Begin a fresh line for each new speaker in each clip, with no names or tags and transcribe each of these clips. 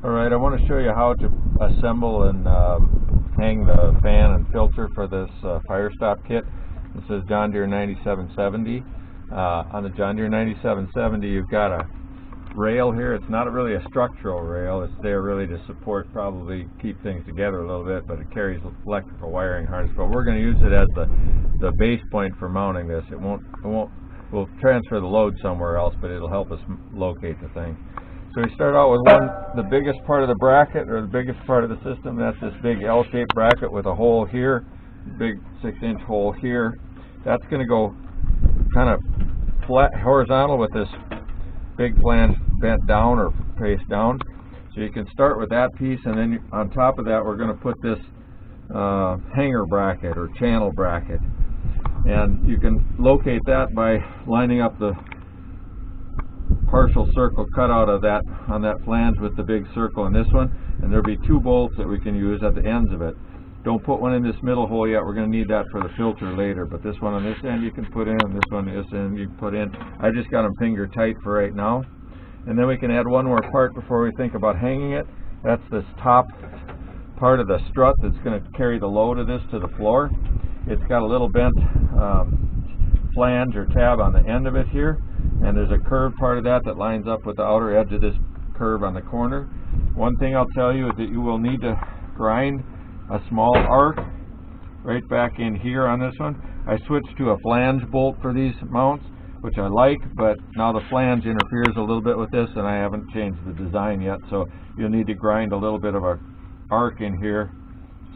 Alright, I want to show you how to assemble and hang the fan and filter for this Firestop kit. This is John Deere 9770. On the John Deere 9770 you've got a rail here. It's not really a structural rail, it's there really to support, probably keep things together a little bit, but it carries electrical wiring harness. But we're going to use it as the base point for mounting this. We'll transfer the load somewhere else, but it'll help us locate the thing. So we start out with the biggest part of the bracket, or the biggest part of the system. That's this big L-shaped bracket with a hole here, big 6-inch hole here. That's going to go kind of flat horizontal with this big flange bent down or face down. So you can start with that piece, and then on top of that we're going to put this hanger bracket or channel bracket. And you can locate that by lining up the partial circle cut out of that on that flange with the big circle in this one, and there'll be 2 bolts that we can use at the ends of it. Don't put one in this middle hole yet, we're going to need that for the filter later, but this one on this end you can put in, this one this end you can put in. I just got them finger tight for right now. And then we can add one more part before we think about hanging it. That's this top part of the strut that's going to carry the load of this to the floor. It's got a little bent flange or tab on the end of it here, and there's a curved part of that that lines up with the outer edge of this curve on the corner. One thing I'll tell you is that you will need to grind a small arc right back in here on this one. I switched to a flange bolt for these mounts, which I like, but now the flange interferes a little bit with this, and I haven't changed the design yet, so you'll need to grind a little bit of a arc in here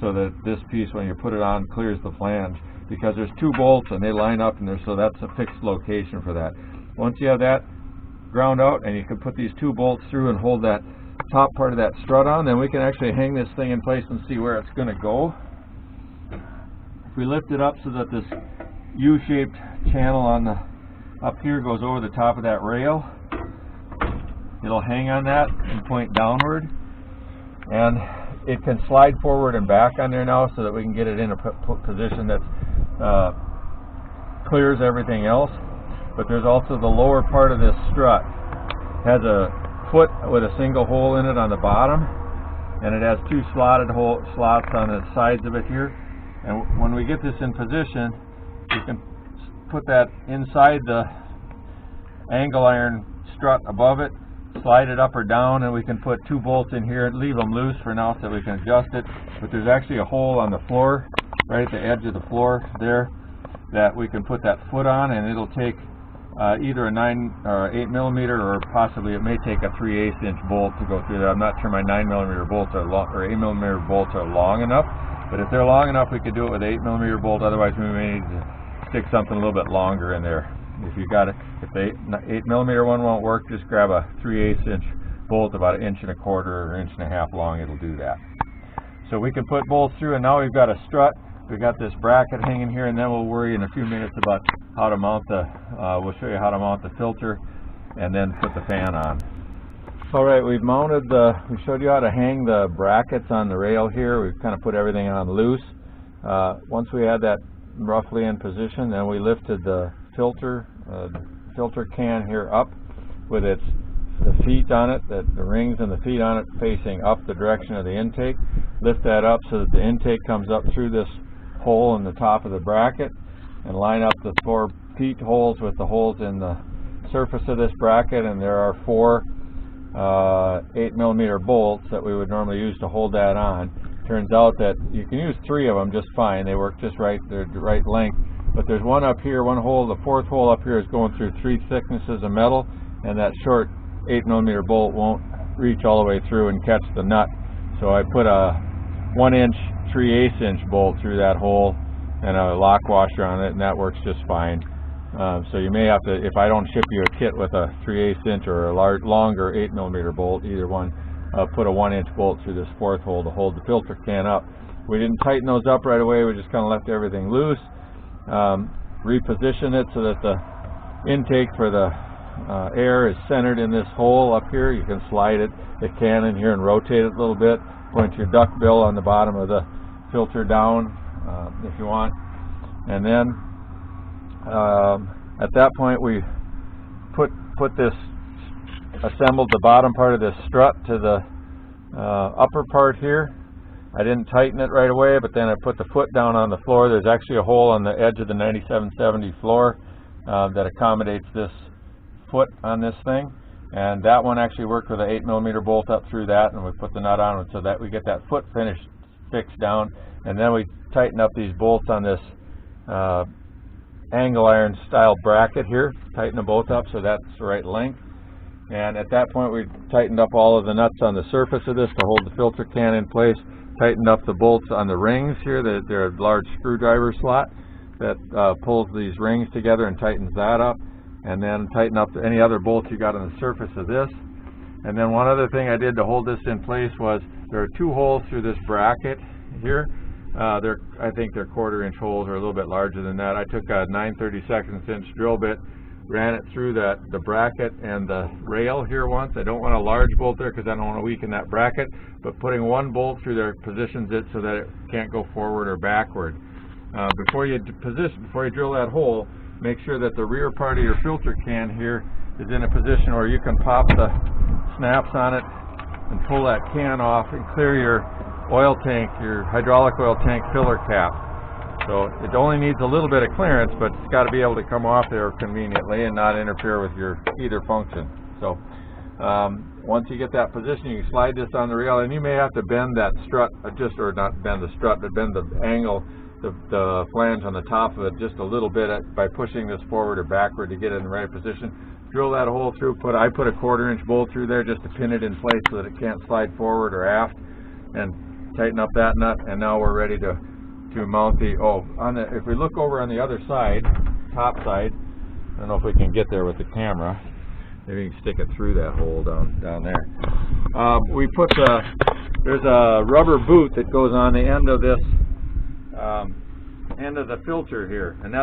so that this piece, when you put it on, clears the flange, because there's 2 bolts and they line up in there, so that's a fixed location for that. Once you have that ground out and you can put these 2 bolts through and hold that top part of that strut on, then we can actually hang this thing in place and see where it's going to go. If we lift it up so that this U-shaped channel on the up here goes over the top of that rail, it'll hang on that and point downward, and it can slide forward and back on there now so that we can get it in a position that clears everything else. But there's also the lower part of this strut. It has a foot with a single hole in it on the bottom, and it has 2 slotted slots on the sides of it here. And when we get this in position, you can put that inside the angle iron strut above it, slide it up or down, and we can put 2 bolts in here and leave them loose for now so that we can adjust it. But there's actually a hole on the floor, right at the edge of the floor there, that we can put that foot on, and it'll take either a 9 or 8 millimeter, or possibly it may take a 3/8 inch bolt to go through there. I'm not sure my 9 millimeter bolts are long, or 8 millimeter bolts are long enough, but if they're long enough we could do it with an 8 millimeter bolt. Otherwise we may need to stick something a little bit longer in there. If you got it, if the 8 millimeter one won't work, just grab a 3/8 inch bolt about 1.25 inches or 1.5 inches long. It'll do that. So we can put bolts through, and now we've got a strut. We've got this bracket hanging here, and then we'll worry in a few minutes about how to mount we'll show you how to mount the filter and then put the fan on. Alright, we've mounted we showed you how to hang the brackets on the rail here. We've kind of put everything on loose. Once we had that roughly in position, then we lifted the filter can here up with the feet on it, the rings and the feet on it facing up the direction of the intake. Lift that up so that the intake comes up through this hole in the top of the bracket, and line up the 4 feet holes with the holes in the surface of this bracket. And there are 4 8 millimeter bolts that we would normally use to hold that on. Turns out that you can use 3 of them just fine. They work just right, they're the right length. But there's one up here, one hole, the 4th hole up here is going through 3 thicknesses of metal, and that short 8 millimeter bolt won't reach all the way through and catch the nut. So I put a 1 inch 3/8 inch bolt through that hole and a lock washer on it, and that works just fine. So you may have to, if I don't ship you a kit with a 3/8 inch or a longer 8 millimeter bolt, either one, put a 1 inch bolt through this 4th hole to hold the filter can up. We didn't tighten those up right away, we just kind of left everything loose. Reposition it so that the intake for the air is centered in this hole up here. You can slide the can in here and rotate it a little bit. Point your duct bill on the bottom of the filter down if you want. And then at that point we put this assembled the bottom part of this strut to the upper part here. I didn't tighten it right away, but then I put the foot down on the floor. There's actually a hole on the edge of the 9770 floor that accommodates this foot on this thing, and that one actually worked with an 8mm bolt up through that, and we put the nut on it so that we get that foot fixed down, and then we tighten up these bolts on this angle iron style bracket here. Tighten them both up so that's the right length. And at that point we tightened up all of the nuts on the surface of this to hold the filter can in place. Tightened up the bolts on the rings here. They're a large screwdriver slot that pulls these rings together and tightens that up. And then tighten up any other bolts you got on the surface of this. And then one other thing I did to hold this in place was there are 2 holes through this bracket here. I think they're 1/4 inch holes or a little bit larger than that. I took a 9/32 inch drill bit, ran it through the bracket and the rail here once. I don't want a large bolt there because I don't want to weaken that bracket, but putting 1 bolt through there positions it so that it can't go forward or backward. Before you drill that hole, make sure that the rear part of your filter can here is in a position where you can pop the snaps on it and pull that can off and clear your oil tank, your hydraulic oil tank filler cap. So it only needs a little bit of clearance, but it's got to be able to come off there conveniently and not interfere with your either function. So once you get that position, you can slide this on the rail, and you may have to bend that strut, or not bend the strut, but bend the angle, the flange on the top of it just a little bit by pushing this forward or backward to get it in the right position. Drill that hole through. I put a 1/4 inch bolt through there just to pin it in place so that it can't slide forward or aft, and tighten up that nut. And now we're ready to mount the, if we look over on the other side, top side, I don't know if we can get there with the camera. Maybe you can stick it through that hole down there. We put there's a rubber boot that goes on the end of this end of the filter here, and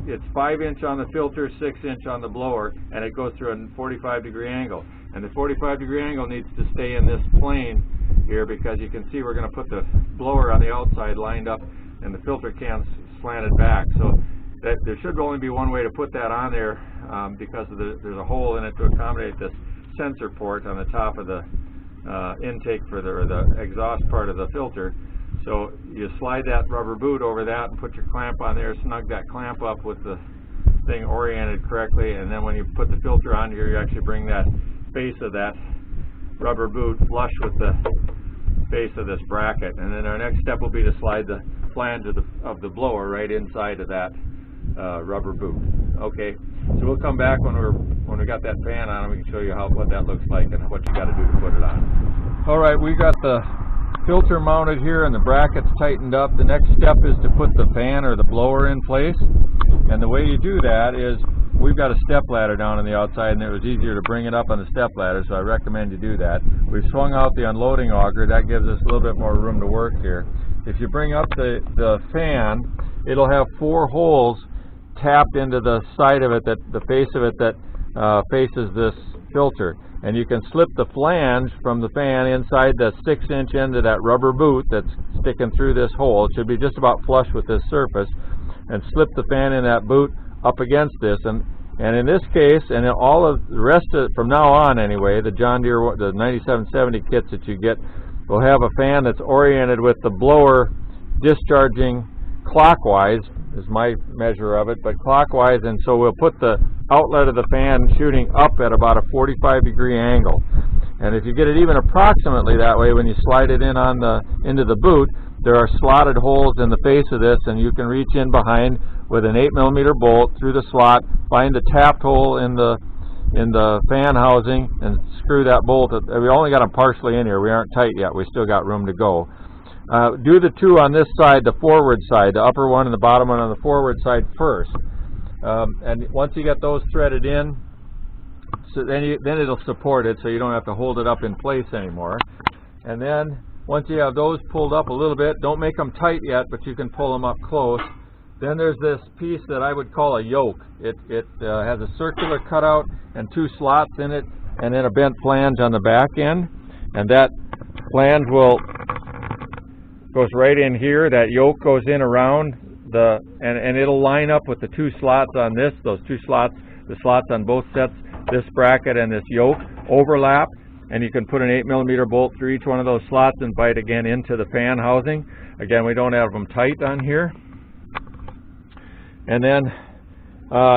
it's 5 inch on the filter, 6 inch on the blower, and it goes through a 45-degree angle. And the 45-degree angle needs to stay in this plane here because you can see we're going to put the blower on the outside lined up and the filter can slanted back. So there should only be one way to put that on there because there's a hole in it to accommodate this sensor port on the top of the intake for the exhaust part of the filter. So you slide that rubber boot over that and put your clamp on there, snug that clamp up with the thing oriented correctly, and then when you put the filter on here, you actually bring that face of that rubber boot flush with the face of this bracket. And then our next step will be to slide the flange of the blower right inside of that rubber boot. Okay, so we'll come back when we got that fan on and we can show you what that looks like and what you got to do to put it on. All right, we got the filter mounted here and the brackets tightened up. The next step is to put the fan or the blower in place, and the way you do that is we've got a step ladder down on the outside, and it was easier to bring it up on the step ladder, so I recommend you do that. We've swung out the unloading auger. That gives us a little bit more room to work here. If you bring up the fan, it'll have 4 holes tapped into the side of it, the face of it that faces this filter. And you can slip the flange from the fan inside the 6 inch end of that rubber boot that's sticking through this hole. It should be just about flush with this surface, and slip the fan in that boot up against this. And in this case, and in all of the rest of from now on anyway, the John Deere, the 9770 kits that you get will have a fan that's oriented with the blower discharging clockwise, is my measure of it, but clockwise, and so we'll put the outlet of the fan shooting up at about a 45-degree angle. And if you get it even approximately that way, when you slide it in into the boot, there are slotted holes in the face of this, and you can reach in behind with an 8mm bolt through the slot, find the tapped hole in the fan housing, and screw that bolt. We only got them partially in here. We aren't tight yet. We still got room to go. Do the 2 on this side, the forward side, the upper one and the bottom one on the forward side first. And once you get those threaded in, so then it'll support it, so you don't have to hold it up in place anymore. And then once you have those pulled up a little bit, don't make them tight yet, but you can pull them up close. Then there's this piece that I would call a yoke. It has a circular cutout and 2 slots in it, and then a bent flange on the back end. And that flange goes right in here. That yoke goes in around and it'll line up with the 2 slots on this. Those 2 slots, the slots on both sets, this bracket and this yoke overlap, and you can put an 8mm bolt through each one of those slots and bite again into the fan housing. Again, we don't have them tight on here. And then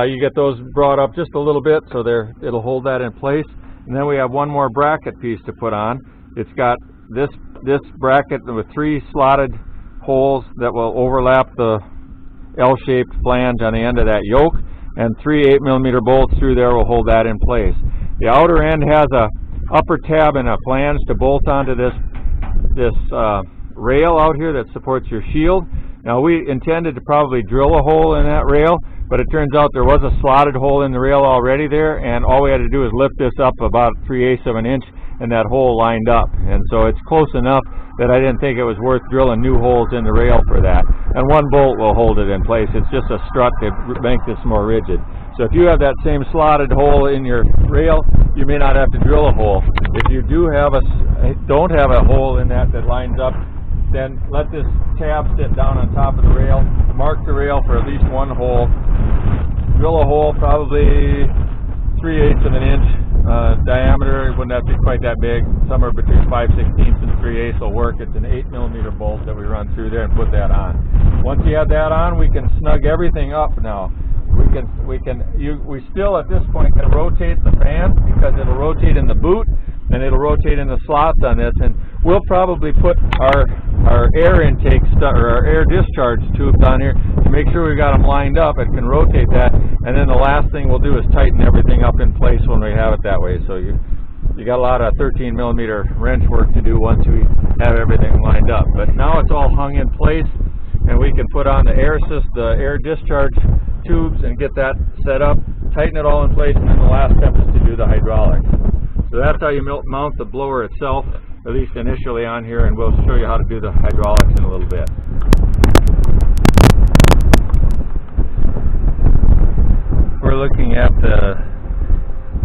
you get those brought up just a little bit so it'll hold that in place. And then we have one more bracket piece to put on. It's got this bracket with 3 slotted holes that will overlap the L-shaped flange on the end of that yoke, and 3 8mm bolts through there will hold that in place. The outer end has a upper tab and a flange to bolt onto this rail out here that supports your shield. Now, we intended to probably drill a hole in that rail, but it turns out there was a slotted hole in the rail already there, and all we had to do is lift this up about 3/8 of an inch, and that hole lined up. And so it's close enough that I didn't think it was worth drilling new holes in the rail for that. And one bolt will hold it in place. It's just a strut to make this more rigid. So if you have that same slotted hole in your rail, you may not have to drill a hole. If you don't have a hole in that lines up, then let this tab sit down on top of the rail, mark the rail for at least one hole, drill a hole probably 3/8 of an inch diameter. It wouldn't have to be quite that big, somewhere between 5/16 and 3/8 will work. It's an 8mm bolt that we run through there and put that on. Once you have that on, we can snug everything up now. We still at this point can rotate the fan because it'll rotate in the boot and it'll rotate in the slots on this, and we'll probably put our air intake or our air discharge tubes on here to make sure we've got them lined up. It can rotate that, and then the last thing we'll do is tighten everything up in place when we have it that way. So you got a lot of 13mm wrench work to do once we have everything lined up. But now it's all hung in place, and we can put on the air discharge tubes and get that set up, tighten it all in place, and then the last step is to do the hydraulics. So that's how you mount the blower itself, at least initially on here, and we'll show you how to do the hydraulics in a little bit. We're looking at the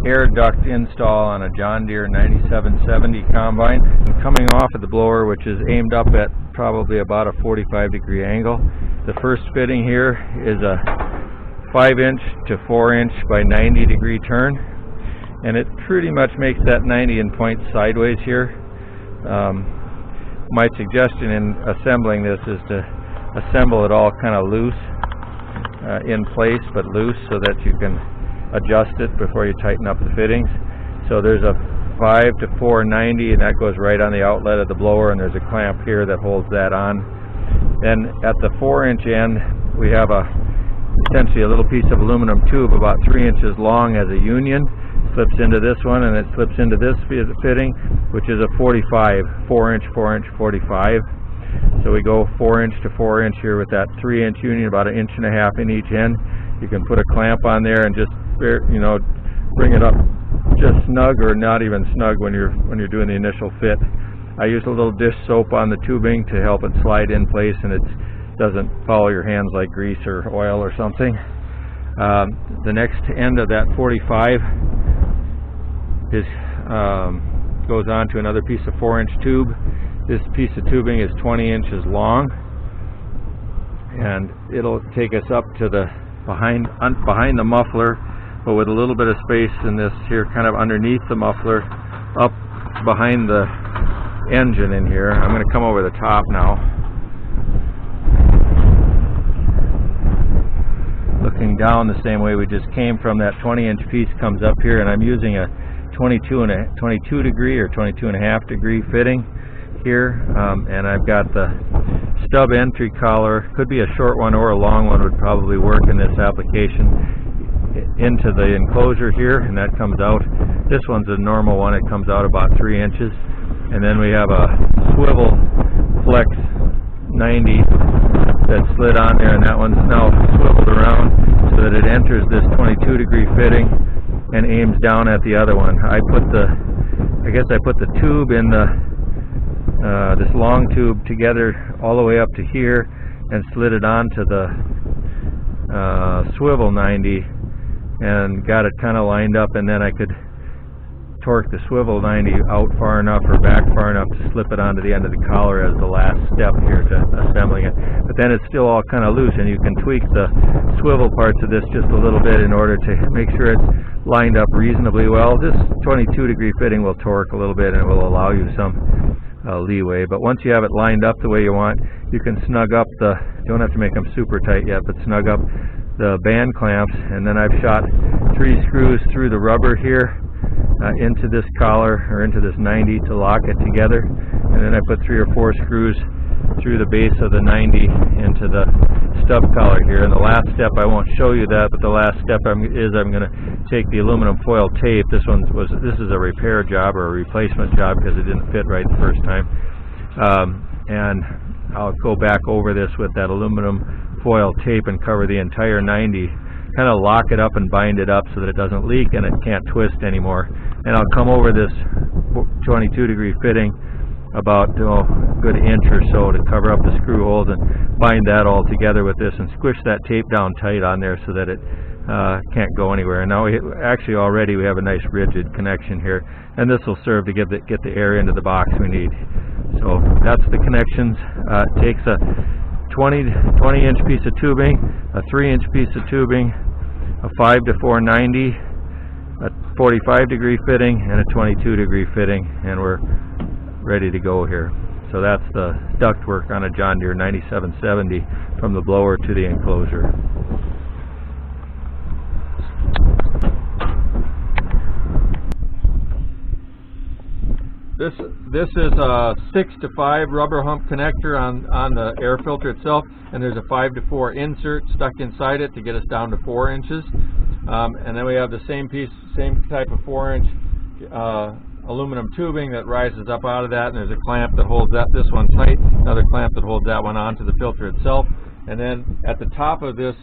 air duct install on a John Deere 9770 combine. And coming off of the blower, which is aimed up at probably about a 45-degree angle. The first fitting here is a 5-inch to 4-inch by 90-degree turn, and it pretty much makes that 90 and points sideways here. My suggestion in assembling this is to assemble it all kind of loose, in place but loose, so that you can adjust it before you tighten up the fittings. So there's a 5 to 490, and that goes right on the outlet of the blower, and there's a clamp here that holds that on. Then at the 4-inch end, we have essentially a little piece of aluminum tube about 3 inches long as a union. Slips into this one, and it slips into this fitting, which is a 45, 4-inch, 4-inch, 45. So we go 4-inch to 4-inch here with that 3-inch union, about 1.5 inches in each end. You can put a clamp on there and just, bring it up just snug, or not even snug when you're doing the initial fit. I use a little dish soap on the tubing to help it slide in place, and it doesn't follow your hands like grease or oil or something. The next end of that 45 goes on to another piece of 4-inch tube. This piece of tubing is 20 inches long, and it'll take us up to the behind the muffler, but with a little bit of space in this here, kind of underneath the muffler, up behind the engine in here. I'm going to come over the top now. Looking down the same way we just came from, that 20-inch piece comes up here, and I'm using a 22 degree or 22.5 degree fitting here, and I've got the stub entry collar. Could be a short one or a long one, would probably work in this application, into the enclosure here, and that comes out. This one's a normal one. It comes out about 3 inches. And then we have a swivel flex 90 that slid on there, and that one's now swiveled around so that it enters this 22 degree fitting and aims down at the other one. I guess I put the tube in this long tube together all the way up to here and slid it onto the swivel 90 and got it kind of lined up, and then I could torque the swivel 90 out far enough or back far enough to slip it onto the end of the collar as the last step here to assembling it. But then it's still all kind of loose, and you can tweak the swivel parts of this just a little bit in order to make sure it's lined up reasonably well. This 22-degree fitting will torque a little bit and it will allow you some leeway, but once you have it lined up the way you want, you can snug up the, don't have to make them super tight yet, but snug up the band clamps. And then I've shot 3 screws through the rubber here into this collar, or into this 90, to lock it together, and then I put 3 or 4 screws through the base of the 90 into the stub collar here. And the last step, I won't show you that, but the last step is I'm going to take the aluminum foil tape. This is a repair job or a replacement job because it didn't fit right the first time, and I'll go back over this with that aluminum foil tape and cover the entire 90, kind of lock it up and bind it up so that it doesn't leak and it can't twist anymore. And I'll come over this 22-degree fitting about a good inch or so to cover up the screw holes and bind that all together with this and squish that tape down tight on there so that it can't go anywhere. And now actually already we have a nice rigid connection here, and this will serve to get the air into the box we need. So that's the connections. It takes a 20-inch piece of tubing, a 3-inch piece of tubing, a 5 to 490, a 45-degree fitting, and a 22-degree fitting, and we're ready to go here. So that's the duct work on a John Deere 9770 from the blower to the enclosure. This is a 6 to 5 rubber hump connector on the air filter itself, and there's a 5 to 4 insert stuck inside it to get us down to 4 inches. And then we have the same type of 4-inch aluminum tubing that rises up out of that, and there's a clamp that holds this one tight, another clamp that holds that one onto the filter itself. And then at the top of this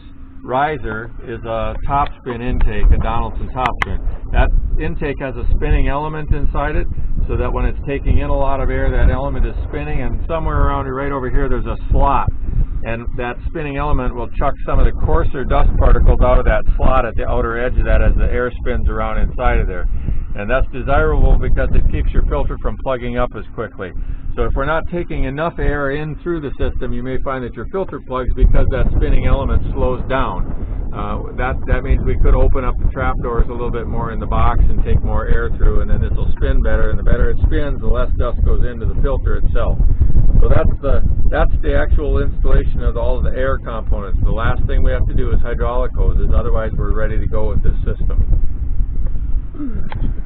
riser is a top spin intake, a Donaldson top spin. That intake has a spinning element inside it, so that when it's taking in a lot of air, that element is spinning, and somewhere around right over here there's a slot, and that spinning element will chuck some of the coarser dust particles out of that slot at the outer edge of that as the air spins around inside of there. And that's desirable because it keeps your filter from plugging up as quickly. So if we're not taking enough air in through the system, you may find that your filter plugs because that spinning element slows down. That means we could open up the trap doors a little bit more in the box and take more air through, and then this will spin better, and the better it spins, the less dust goes into the filter itself. So that's the actual installation of all of the air components. The last thing we have to do is hydraulic hoses, otherwise we're ready to go with this system.